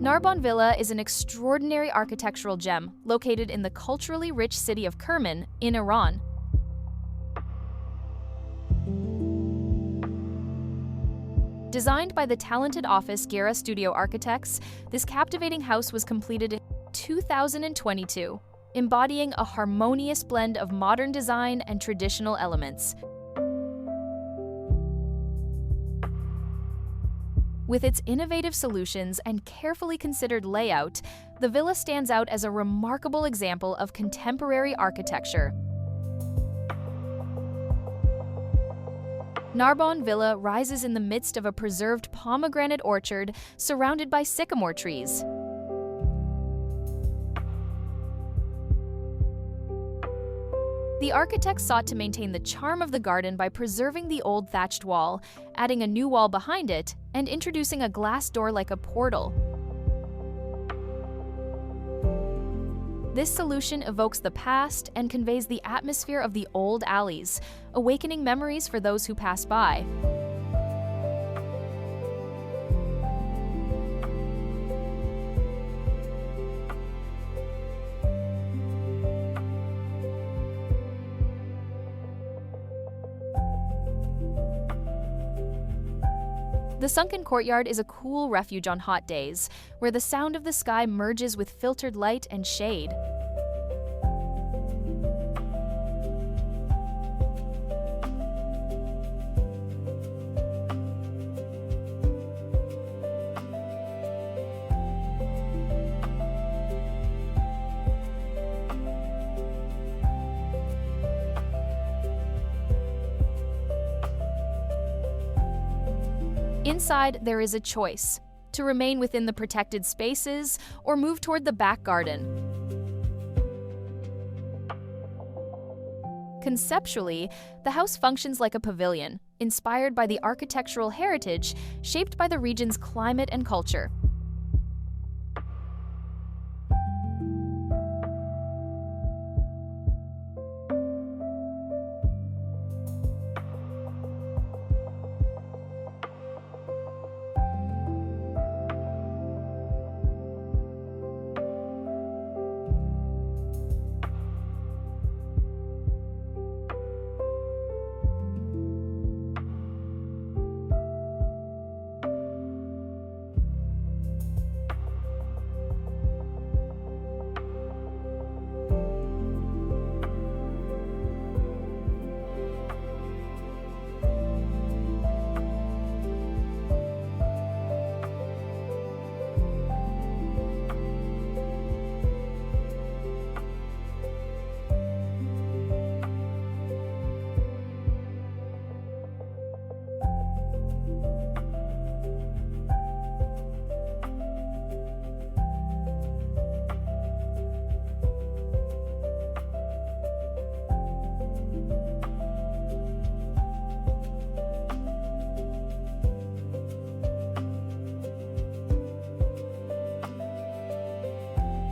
Narbon Villa is an extraordinary architectural gem located in the culturally rich city of Kerman in Iran. Designed by the talented office Gera Studio Architects, this captivating house was completed in 2022, embodying a harmonious blend of modern design and traditional elements. With its innovative solutions and carefully considered layout, the villa stands out as a remarkable example of contemporary architecture. Narbon Villa rises in the midst of a preserved pomegranate orchard surrounded by sycamore trees. The architects sought to maintain the charm of the garden by preserving the old thatched wall, adding a new wall behind it, and introducing a glass door like a portal. This solution evokes the past and conveys the atmosphere of the old alleys, awakening memories for those who pass by. The sunken courtyard is a cool refuge on hot days, where the sound of the sky merges with filtered light and shade. Inside, there is a choice: to remain within the protected spaces or move toward the back garden. Conceptually, the house functions like a pavilion, inspired by the architectural heritage shaped by the region's climate and culture.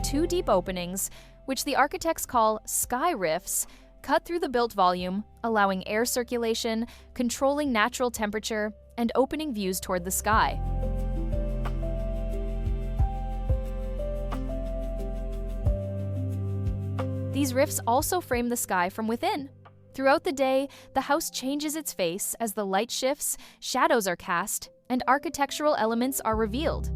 Two deep openings, which the architects call sky rifts, cut through the built volume, allowing air circulation, controlling natural temperature, and opening views toward the sky. These rifts also frame the sky from within. Throughout the day, the house changes its face as the light shifts, shadows are cast, and architectural elements are revealed.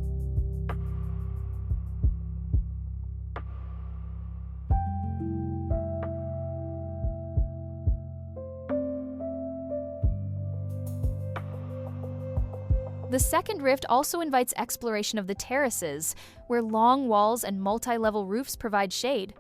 The second rift also invites exploration of the terraces, where long walls and multi-level roofs provide shade.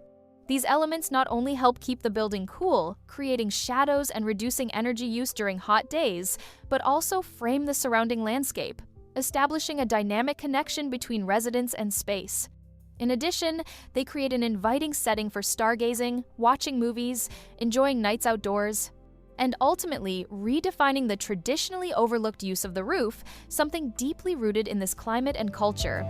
These elements not only help keep the building cool, creating shadows and reducing energy use during hot days, but also frame the surrounding landscape, establishing a dynamic connection between residents and space. In addition, they create an inviting setting for stargazing, watching movies, enjoying nights outdoors, and ultimately redefining the traditionally overlooked use of the roof, something deeply rooted in this climate and culture.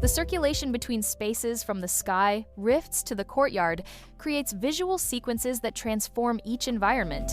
The circulation between spaces from the sky, rifts to the courtyard, creates visual sequences that transform each environment.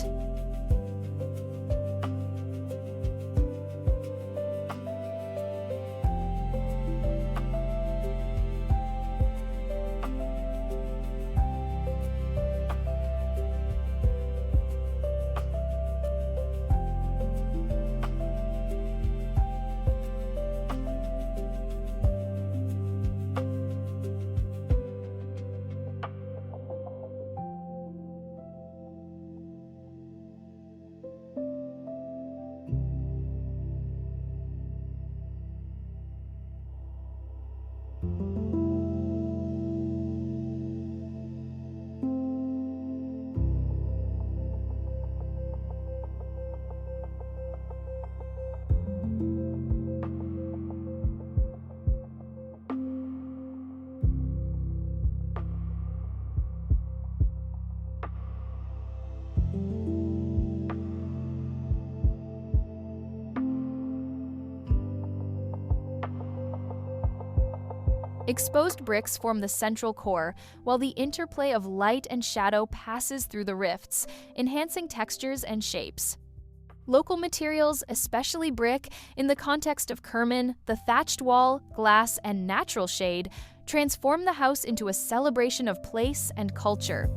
Exposed bricks form the central core, while the interplay of light and shadow passes through the rifts, enhancing textures and shapes. Local materials, especially brick, in the context of Kerman, the thatched wall, glass, and natural shade, transform the house into a celebration of place and culture.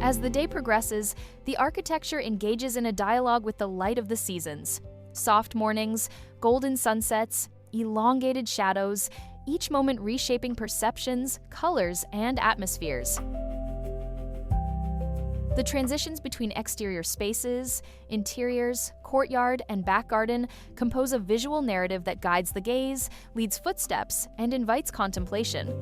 As the day progresses, the architecture engages in a dialogue with the light of the seasons. Soft mornings, golden sunsets, elongated shadows, each moment reshaping perceptions, colors, and atmospheres. The transitions between exterior spaces, interiors, courtyard, and back garden compose a visual narrative that guides the gaze, leads footsteps, and invites contemplation.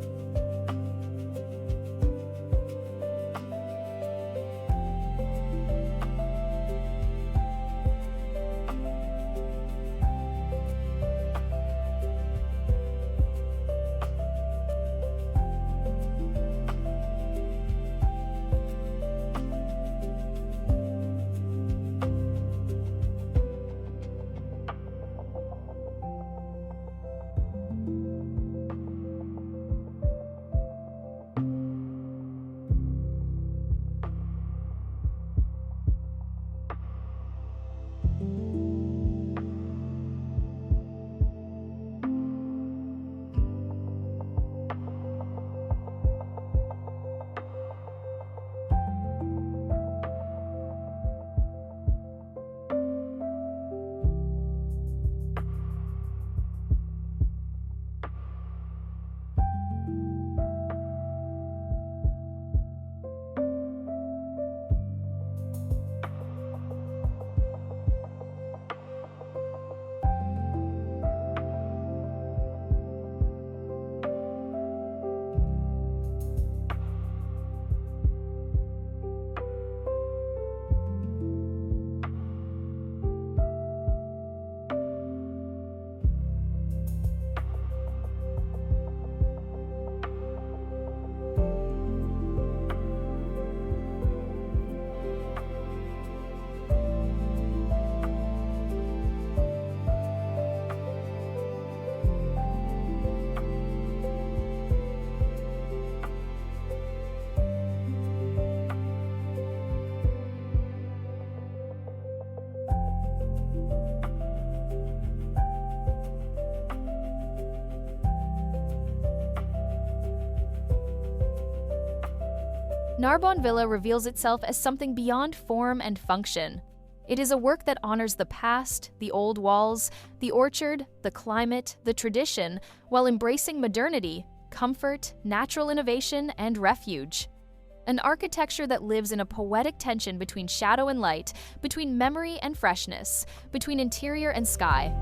Narbon Villa reveals itself as something beyond form and function. It is a work that honors the past, the old walls, the orchard, the climate, the tradition, while embracing modernity, comfort, natural innovation, and refuge. An architecture that lives in a poetic tension between shadow and light, between memory and freshness, between interior and sky.